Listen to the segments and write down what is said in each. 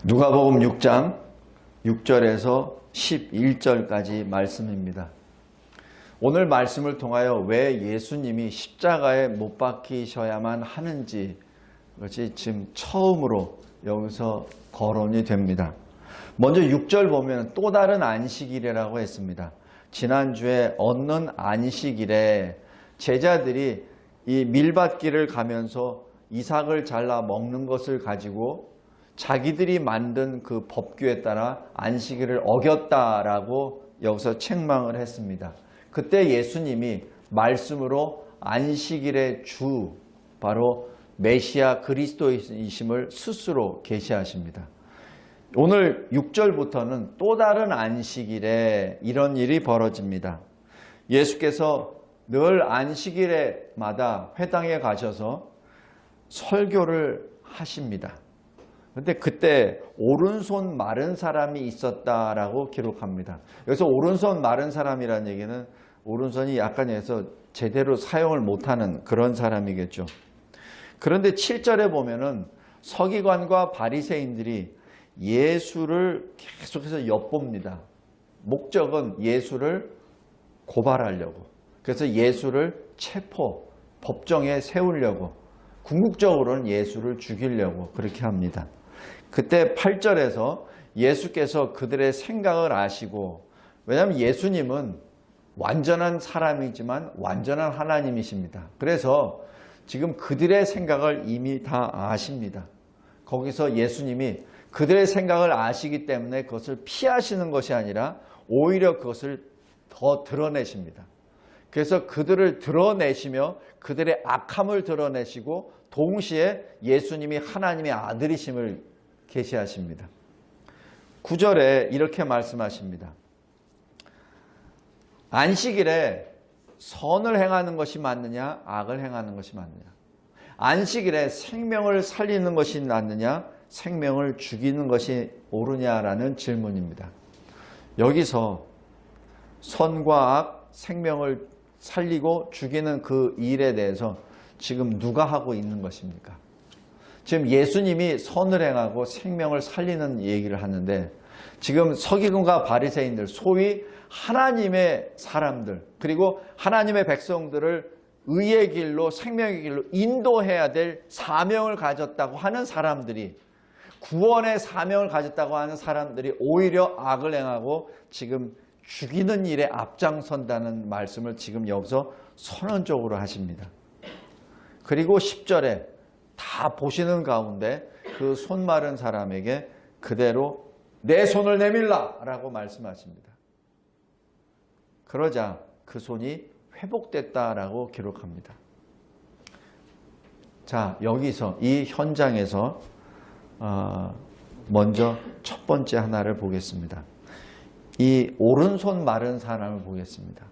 누가복음 6장 6절에서 11절까지 말씀입니다. 오늘 말씀을 통하여 왜 예수님이 십자가에 못 박히셔야만 하는지 그것이 지금 처음으로 여기서 거론이 됩니다. 먼저 6절 보면 또 다른 안식일이라고 했습니다. 지난주에 얻는 안식일에 제자들이 이 밀밭길을 가면서 이삭을 잘라 먹는 것을 가지고 자기들이 만든 그 법규에 따라 안식일을 어겼다라고 여기서 책망을 했습니다. 그때 예수님이 말씀으로 안식일의 주, 바로 메시아 그리스도이심을 스스로 계시하십니다. 오늘 6절부터는 또 다른 안식일에 이런 일이 벌어집니다. 예수께서 늘 안식일마다 회당에 가셔서 설교를 하십니다. 근데 그때 오른손 마른 사람이 있었다라고 기록합니다. 여기서 오른손 마른 사람이라는 얘기는 오른손이 약간 해서 제대로 사용을 못하는 그런 사람이겠죠. 그런데 7절에 보면은 서기관과 바리새인들이 예수를 계속해서 엿봅니다. 목적은 예수를 고발하려고. 그래서 예수를 체포, 법정에 세우려고. 궁극적으로는 예수를 죽이려고 그렇게 합니다. 그때 8절에서 예수께서 그들의 생각을 아시고, 왜냐하면 예수님은 완전한 사람이지만 완전한 하나님이십니다. 그래서 지금 그들의 생각을 이미 다 아십니다. 거기서 예수님이 그들의 생각을 아시기 때문에 그것을 피하시는 것이 아니라 오히려 그것을 더 드러내십니다. 그래서 그들을 드러내시며 그들의 악함을 드러내시고 동시에 예수님이 하나님의 아들이심을 계시하십니다. 9절에 이렇게 말씀하십니다. 안식일에 선을 행하는 것이 맞느냐, 악을 행하는 것이 맞느냐. 안식일에 생명을 살리는 것이 낫느냐, 생명을 죽이는 것이 옳으냐라는 질문입니다. 여기서 선과 악, 생명을 살리고 죽이는 그 일에 대해서 지금 누가 하고 있는 것입니까? 지금 예수님이 선을 행하고 생명을 살리는 얘기를 하는데, 지금 서기관과 바리새인들, 소위 하나님의 사람들, 그리고 하나님의 백성들을 의의 길로, 생명의 길로 인도해야 될 사명을 가졌다고 하는 사람들이, 구원의 사명을 가졌다고 하는 사람들이 오히려 악을 행하고 지금 죽이는 일에 앞장선다는 말씀을 지금 여기서 선언적으로 하십니다. 그리고 10절에 다 보시는 가운데 그 손 마른 사람에게 그대로 내 손을 내밀라 라고 말씀하십니다. 그러자 그 손이 회복됐다라고 기록합니다. 자, 여기서 이 현장에서 먼저 첫 번째 하나를 보겠습니다. 이 오른손 마른 사람을 보겠습니다.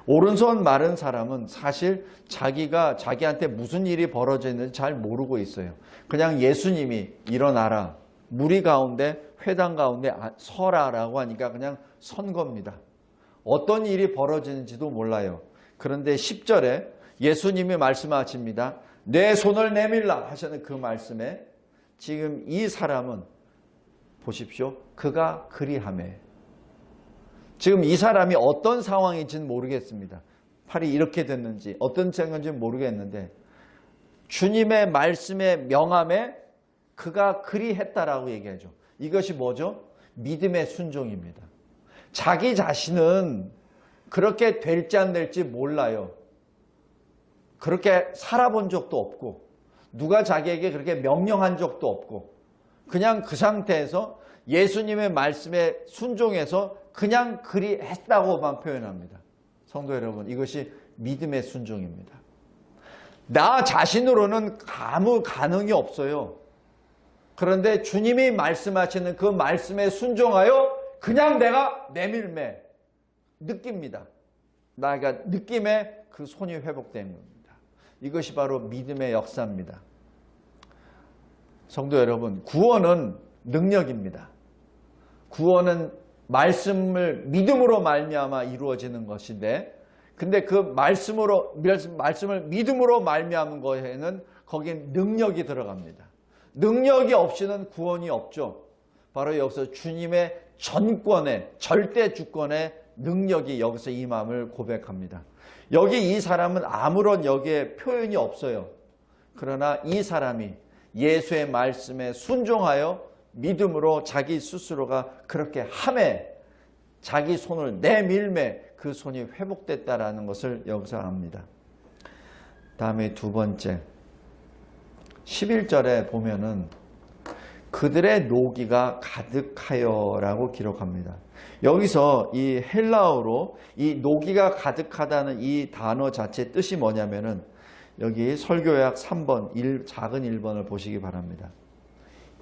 오른손 마른 사람은 사실 자기한테 무슨 일이 벌어져 있는지 잘 모르고 있어요. 그냥 예수님이 일어나라, 무리 가운데 회당 가운데 서라라고 하니까 그냥 선 겁니다. 어떤 일이 벌어지는지도 몰라요. 그런데 10절에 예수님이 말씀하십니다. 내 손을 내밀라 하시는 그 말씀에 지금 이 사람은 보십시오. 그가 그리하매. 지금 이 사람이 어떤 상황인지는 모르겠습니다. 팔이 이렇게 됐는지 어떤 상황인지는 모르겠는데 주님의 말씀의 명함에 그가 그리했다라고 얘기하죠. 이것이 뭐죠? 믿음의 순종입니다. 자기 자신은 그렇게 될지 안 될지 몰라요. 그렇게 살아본 적도 없고 누가 자기에게 그렇게 명령한 적도 없고 그냥 그 상태에서 예수님의 말씀에 순종해서 그냥 그리했다고만 표현합니다. 성도 여러분, 이것이 믿음의 순종입니다. 나 자신으로는 아무 가능이 없어요. 그런데 주님이 말씀하시는 그 말씀에 순종하여 그냥 내가 내밀매 느낍니다. 나가 느낌에 그 손이 회복된 겁니다. 이것이 바로 믿음의 역사입니다. 성도 여러분, 구원은 능력입니다. 구원은 말씀을 믿음으로 말미암아 이루어지는 것인데, 근데 그 말씀을 믿음으로 말미암은 거에는 거기에 능력이 들어갑니다. 능력이 없이는 구원이 없죠. 바로 여기서 주님의 전권의 절대 주권의 능력이 여기서 임함을 고백합니다. 여기 이 사람은 아무런 여기에 표현이 없어요. 그러나 이 사람이 예수의 말씀에 순종하여 믿음으로 자기 스스로가 그렇게 함에 자기 손을 내밀매 그 손이 회복됐다라는 것을 여기서 압니다. 다음에 두 번째 11절에 보면은 그들의 노기가 가득하여 라고 기록합니다. 여기서 이 헬라어로 이 노기가 가득하다는 이 단어 자체의 뜻이 뭐냐면은 여기 설교약 3번 작은 1번을 보시기 바랍니다.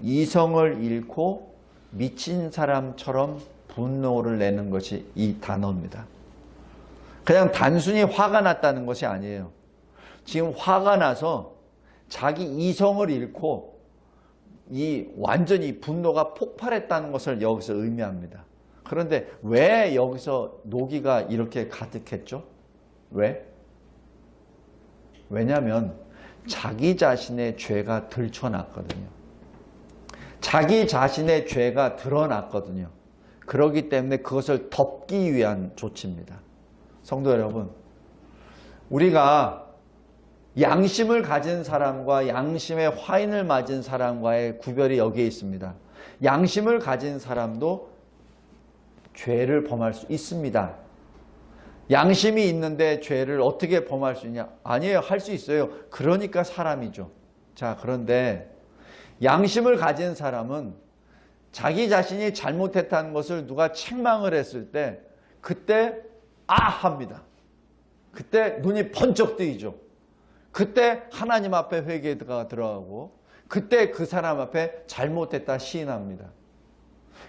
이성을 잃고 미친 사람처럼 분노를 내는 것이 이 단어입니다. 그냥 단순히 화가 났다는 것이 아니에요. 지금 화가 나서 자기 이성을 잃고 이 완전히 분노가 폭발했다는 것을 여기서 의미합니다. 그런데 왜 여기서 노기가 이렇게 가득했죠? 왜? 왜냐하면 자기 자신의 죄가 들춰났거든요. 자기 자신의 죄가 드러났거든요. 그렇기 때문에 그것을 덮기 위한 조치입니다. 성도 여러분, 우리가 양심을 가진 사람과 양심의 화인을 맞은 사람과의 구별이 여기에 있습니다. 양심을 가진 사람도 죄를 범할 수 있습니다. 양심이 있는데 죄를 어떻게 범할 수 있냐? 아니에요. 할 수 있어요. 그러니까 사람이죠. 자, 그런데 양심을 가진 사람은 자기 자신이 잘못했다는 것을 누가 책망을 했을 때 그때 합니다. 그때 눈이 번쩍 뜨이죠. 그때 하나님 앞에 회개가 들어가고 그때 그 사람 앞에 잘못했다 시인합니다.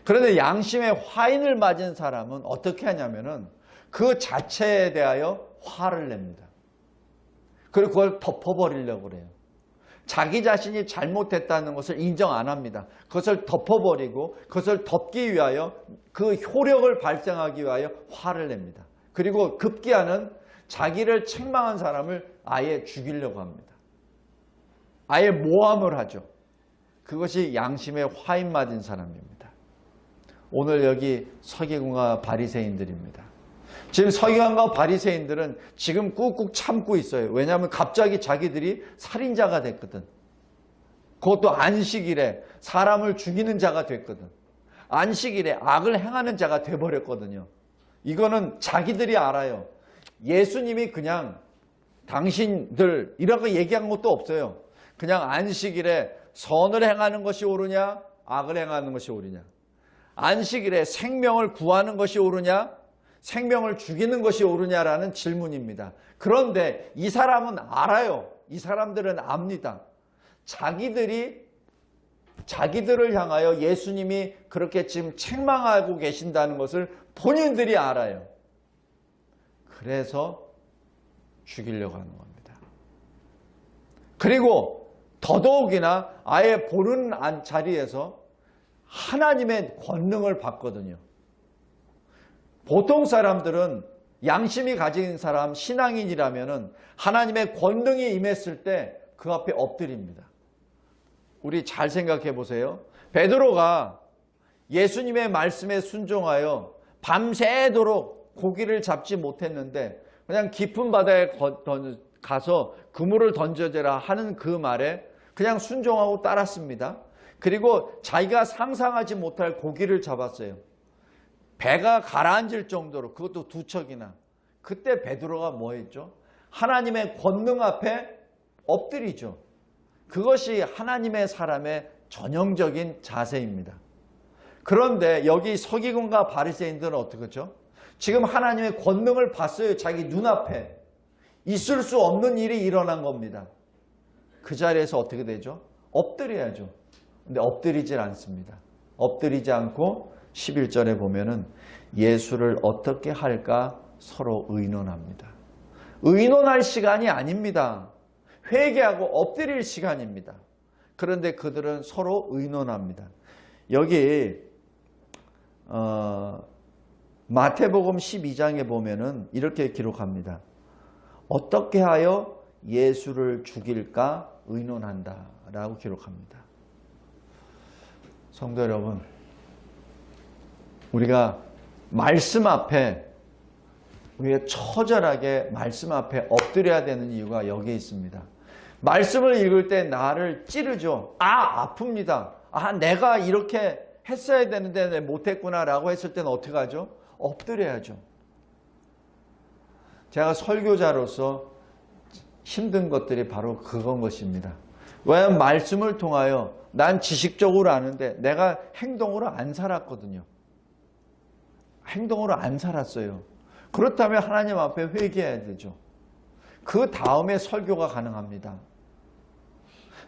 그런데 양심의 화인을 맞은 사람은 어떻게 하냐면은 그 자체에 대하여 화를 냅니다. 그리고 그걸 덮어버리려고 그래요. 자기 자신이 잘못했다는 것을 인정 안 합니다. 그것을 덮어버리고 그것을 덮기 위하여 그 효력을 발생하기 위하여 화를 냅니다. 그리고 급기야는 자기를 책망한 사람을 아예 죽이려고 합니다. 아예 모함을 하죠. 그것이 양심의 화인 맞은 사람입니다. 오늘 여기 서기관과 바리새인들입니다. 지금 서기관과 바리새인들은 지금 꾹꾹 참고 있어요. 왜냐하면 갑자기 자기들이 살인자가 됐거든. 그것도 안식일에 사람을 죽이는 자가 됐거든. 안식일에 악을 행하는 자가 돼버렸거든요. 이거는 자기들이 알아요. 예수님이 그냥 당신들 이라고 얘기한 것도 없어요. 그냥 안식일에 선을 행하는 것이 옳으냐 악을 행하는 것이 옳으냐, 안식일에 생명을 구하는 것이 옳으냐 생명을 죽이는 것이 옳으냐라는 질문입니다. 그런데 이 사람은 알아요. 이 사람들은 압니다. 자기들을 향하여 예수님이 그렇게 지금 책망하고 계신다는 것을 본인들이 알아요. 그래서 죽이려고 하는 겁니다. 그리고 더더욱이나 아예 보는 자리에서 하나님의 권능을 받거든요. 보통 사람들은 양심이 가진 사람, 신앙인이라면 하나님의 권능이 임했을 때 그 앞에 엎드립니다. 우리 잘 생각해 보세요. 베드로가 예수님의 말씀에 순종하여 밤새도록 고기를 잡지 못했는데 그냥 깊은 바다에 가서 그물을 던져대라 하는 그 말에 그냥 순종하고 따랐습니다. 그리고 자기가 상상하지 못할 고기를 잡았어요. 배가 가라앉을 정도로, 그것도 2척이나. 그때 베드로가 뭐 했죠? 하나님의 권능 앞에 엎드리죠. 그것이 하나님의 사람의 전형적인 자세입니다. 그런데 여기 서기관과 바리새인들은 어떻게 하죠? 지금 하나님의 권능을 봤어요. 자기 눈앞에. 있을 수 없는 일이 일어난 겁니다. 그 자리에서 어떻게 되죠? 엎드려야죠. 근데 엎드리질 않습니다. 엎드리지 않고 11절에 보면은 예수를 어떻게 할까 서로 의논합니다. 의논할 시간이 아닙니다. 회개하고 엎드릴 시간입니다. 그런데 그들은 서로 의논합니다. 여기 마태복음 12장에 보면은 이렇게 기록합니다. 어떻게 하여 예수를 죽일까 의논한다 라고 기록합니다. 성도 여러분, 우리가 말씀 앞에, 우리가 처절하게 말씀 앞에 엎드려야 되는 이유가 여기에 있습니다. 말씀을 읽을 때 나를 찌르죠. 아픕니다. 내가 이렇게 했어야 되는데 내가 못했구나 라고 했을 때는 어떻게 하죠? 엎드려야죠. 제가 설교자로서 힘든 것들이 바로 그건 것입니다. 왜냐하면 말씀을 통하여 난 지식적으로 아는데 내가 행동으로 안 살았거든요. 행동으로 안 살았어요. 그렇다면 하나님 앞에 회개해야 되죠. 그 다음에 설교가 가능합니다.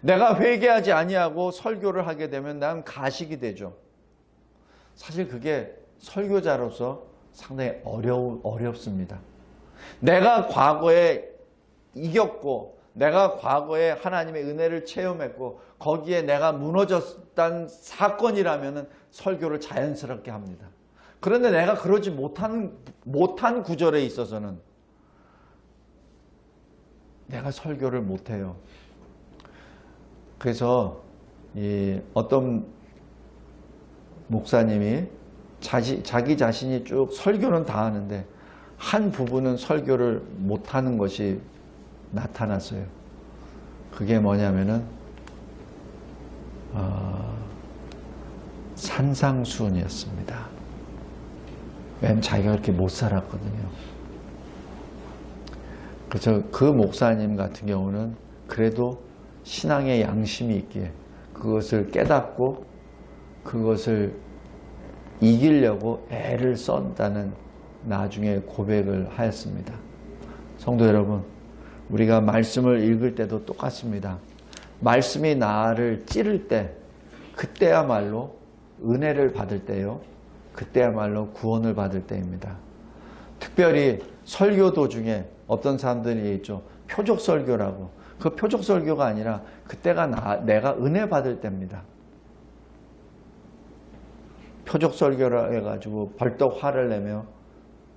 내가 회개하지 아니하고 설교를 하게 되면 난 가식이 되죠. 사실 그게 설교자로서 상당히 어렵습니다. 내가 과거에 이겼고 내가 과거에 하나님의 은혜를 체험했고 거기에 내가 무너졌던 사건이라면 설교를 자연스럽게 합니다. 그런데 내가 그러지 못한 구절에 있어서는 내가 설교를 못해요. 그래서 어떤 목사님이 자기 자신이 쭉 설교는 다 하는데 한 부분은 설교를 못하는 것이 나타났어요. 그게 뭐냐면은 산상수훈이었습니다. 왜냐면 자기가 그렇게 못 살았거든요. 그래서 그 목사님 같은 경우는 그래도 신앙의 양심이 있기에 그것을 깨닫고 그것을 이기려고 애를 썼다는 나중에 고백을 하였습니다. 성도 여러분, 우리가 말씀을 읽을 때도 똑같습니다. 말씀이 나를 찌를 때, 그때야말로 은혜를 받을 때요. 그때야말로 구원을 받을 때입니다. 특별히 설교 도중에 어떤 사람들이 있죠. 표적 설교라고. 그 표적 설교가 아니라 그때가 내가 은혜 받을 때입니다. 표적 설교라 해가지고 벌떡 화를 내며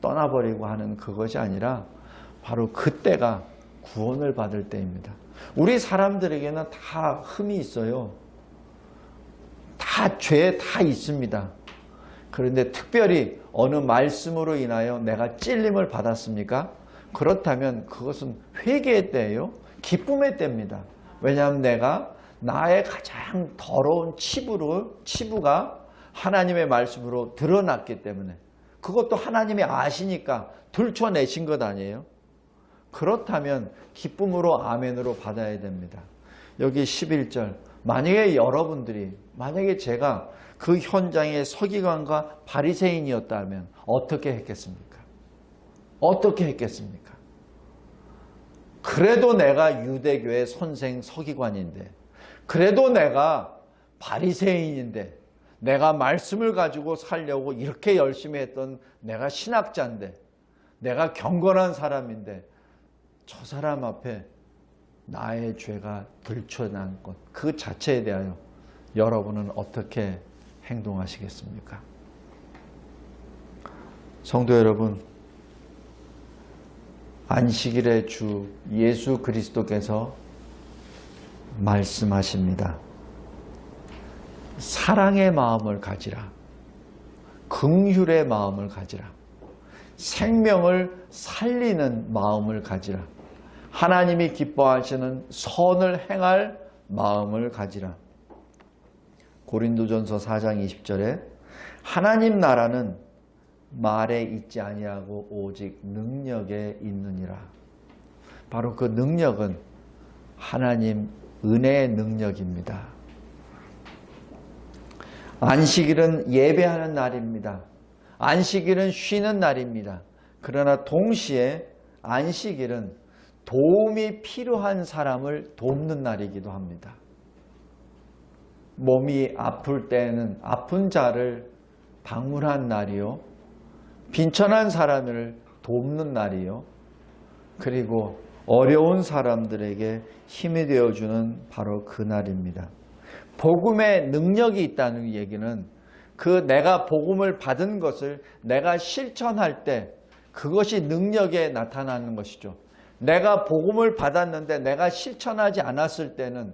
떠나버리고 하는 그것이 아니라 바로 그때가 구원을 받을 때입니다. 우리 사람들에게는 다 흠이 있어요. 다 죄 다 있습니다. 그런데 특별히 어느 말씀으로 인하여 내가 찔림을 받았습니까? 그렇다면 그것은 회개의 때예요. 기쁨의 때입니다. 왜냐하면 내가 나의 가장 더러운 치부가 하나님의 말씀으로 드러났기 때문에 그것도 하나님이 아시니까 들춰내신 것 아니에요? 그렇다면 기쁨으로 아멘으로 받아야 됩니다. 여기 11절 만약에 제가 그 현장의 서기관과 바리새인이었다면 어떻게 했겠습니까? 어떻게 했겠습니까? 그래도 내가 유대교의 선생 서기관인데 그래도 내가 바리새인인데 내가 말씀을 가지고 살려고 이렇게 열심히 했던 내가 신학자인데 내가 경건한 사람인데 저 사람 앞에 나의 죄가 들춰난 것 그 자체에 대하여 여러분은 어떻게 행동하시겠습니까? 성도 여러분, 안식일의 주 예수 그리스도께서 말씀하십니다. 사랑의 마음을 가지라. 긍휼의 마음을 가지라. 생명을 살리는 마음을 가지라. 하나님이 기뻐하시는 선을 행할 마음을 가지라. 고린도전서 4장 20절에 하나님 나라는 말에 있지 아니하고 오직 능력에 있느니라. 바로 그 능력은 하나님 은혜의 능력입니다. 안식일은 예배하는 날입니다. 안식일은 쉬는 날입니다. 그러나 동시에 안식일은 도움이 필요한 사람을 돕는 날이기도 합니다. 몸이 아플 때에는 아픈 자를 방문한 날이요. 빈천한 사람을 돕는 날이요. 그리고 어려운 사람들에게 힘이 되어주는 바로 그 날입니다. 복음의 능력이 있다는 얘기는 그 내가 복음을 받은 것을 내가 실천할 때 그것이 능력에 나타나는 것이죠. 내가 복음을 받았는데 내가 실천하지 않았을 때는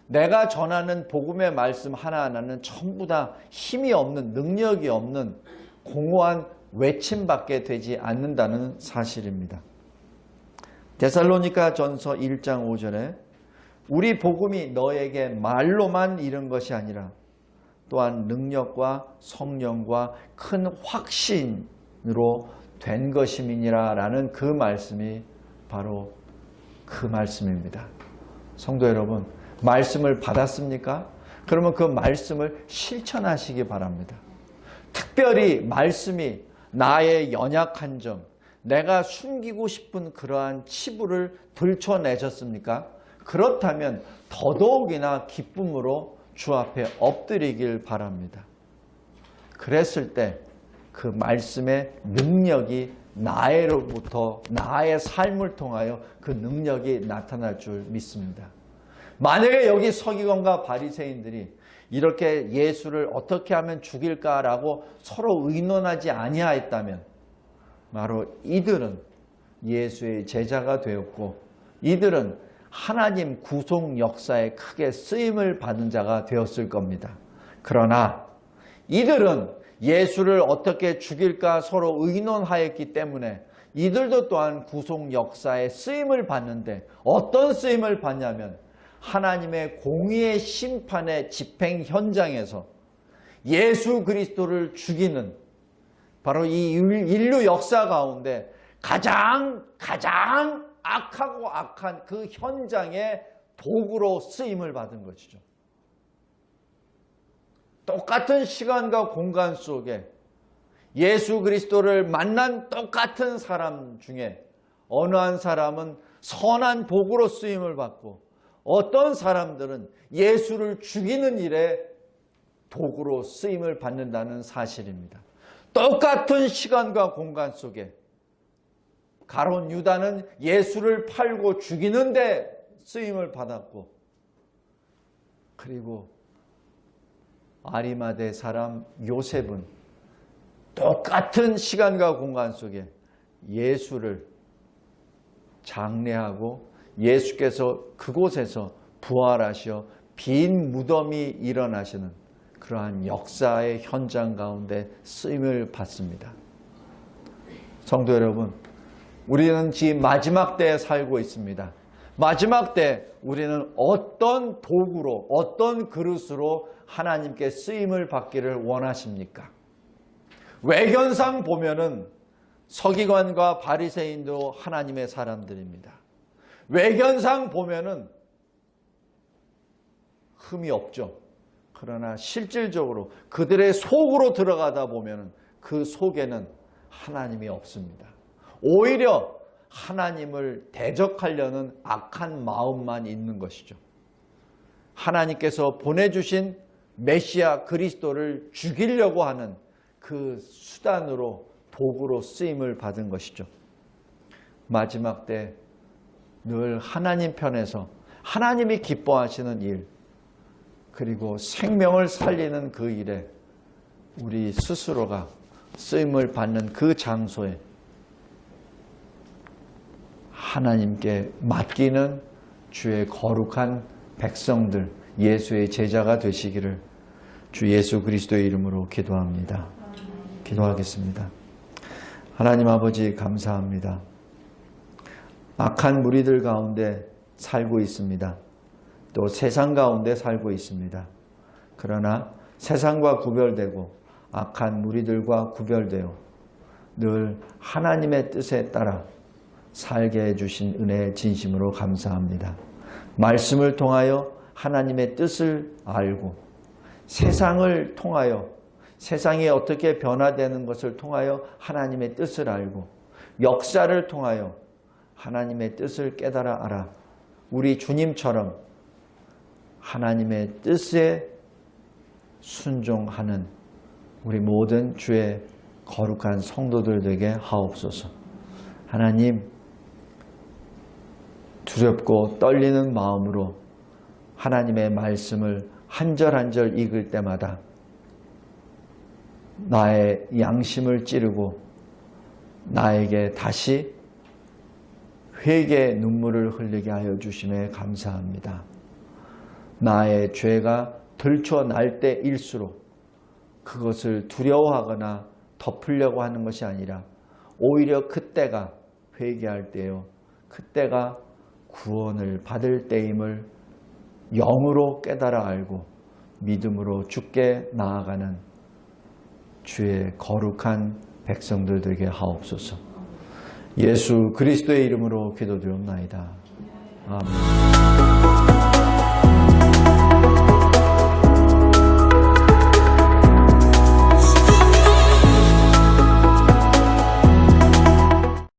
내가 전하는 복음의 말씀 하나하나는 전부 다 힘이 없는, 능력이 없는 공허한 외침밖에 되지 않는다는 사실입니다. 데살로니가 전서 1장 5절에 우리 복음이 너에게 말로만 이른 것이 아니라 또한 능력과 성령과 큰 확신으로 된 것임이니라 라는 그 말씀이 바로 그 말씀입니다. 성도 여러분, 말씀을 받았습니까? 그러면 그 말씀을 실천하시기 바랍니다. 특별히 말씀이 나의 연약한 점, 내가 숨기고 싶은 그러한 치부를 들춰내셨습니까? 그렇다면 더더욱이나 기쁨으로 주 앞에 엎드리길 바랍니다. 그랬을 때 그 말씀의 능력이 나로부터 나의 삶을 통하여 그 능력이 나타날 줄 믿습니다. 만약에 여기 서기관과 바리새인들이 이렇게 예수를 어떻게 하면 죽일까라고 서로 의논하지 아니하였다면 바로 이들은 예수의 제자가 되었고 이들은 하나님 구속 역사에 크게 쓰임을 받은 자가 되었을 겁니다. 그러나 이들은 예수를 어떻게 죽일까 서로 의논하였기 때문에 이들도 또한 구속 역사에 쓰임을 받는데 어떤 쓰임을 받냐면 하나님의 공의의 심판의 집행 현장에서 예수 그리스도를 죽이는 바로 이 인류 역사 가운데 가장 악하고 악한 그 현장의 도구로 쓰임을 받은 것이죠. 똑같은 시간과 공간 속에 예수 그리스도를 만난 똑같은 사람 중에 어느 한 사람은 선한 도구로 쓰임을 받고 어떤 사람들은 예수를 죽이는 일에 도구로 쓰임을 받는다는 사실입니다. 똑같은 시간과 공간 속에 가룟 유다는 예수를 팔고 죽이는 데 쓰임을 받았고 그리고 아리마대 사람 요셉은 똑같은 시간과 공간 속에 예수를 장례하고 예수께서 그곳에서 부활하셔 빈 무덤이 일어나시는 그러한 역사의 현장 가운데 쓰임을 받습니다. 성도 여러분, 우리는 지금 마지막 때에 살고 있습니다. 마지막 때 우리는 어떤 도구로 어떤 그릇으로 하나님께 쓰임을 받기를 원하십니까? 외견상 보면은 서기관과 바리새인도 하나님의 사람들입니다. 외견상 보면은 흠이 없죠. 그러나 실질적으로 그들의 속으로 들어가다 보면은 그 속에는 하나님이 없습니다. 오히려 하나님을 대적하려는 악한 마음만 있는 것이죠. 하나님께서 보내주신 메시아 그리스도를 죽이려고 하는 그 수단으로 도구로 쓰임을 받은 것이죠. 마지막 때 늘 하나님 편에서 하나님이 기뻐하시는 일 그리고 생명을 살리는 그 일에 우리 스스로가 쓰임을 받는 그 장소에 하나님께 맡기는 주의 거룩한 백성들 예수의 제자가 되시기를 주 예수 그리스도의 이름으로 기도합니다. 기도하겠습니다. 하나님 아버지 감사합니다. 악한 무리들 가운데 살고 있습니다. 또 세상 가운데 살고 있습니다. 그러나 세상과 구별되고 악한 무리들과 구별되어 늘 하나님의 뜻에 따라 살게 해주신 은혜의 진심으로 감사합니다. 말씀을 통하여 하나님의 뜻을 알고 세상을 통하여 세상이 어떻게 변화되는 것을 통하여 하나님의 뜻을 알고 역사를 통하여 하나님의 뜻을 깨달아 알아 우리 주님처럼 하나님의 뜻에 순종하는 우리 모든 주의 거룩한 성도들 되게 하옵소서. 하나님 두렵고 떨리는 마음으로 하나님의 말씀을 한 절 한 절 읽을 때마다 나의 양심을 찌르고 나에게 다시 회개의 눈물을 흘리게 하여 주심에 감사합니다. 나의 죄가 들춰날 때일수록 그것을 두려워하거나 덮으려고 하는 것이 아니라 오히려 그때가 회개할 때요. 그때가 구원을 받을 때임을 영으로 깨달아 알고 믿음으로 주께 나아가는 주의 거룩한 백성들 되게 하옵소서. 예수 그리스도의 이름으로 기도드리옵나이다. 아멘.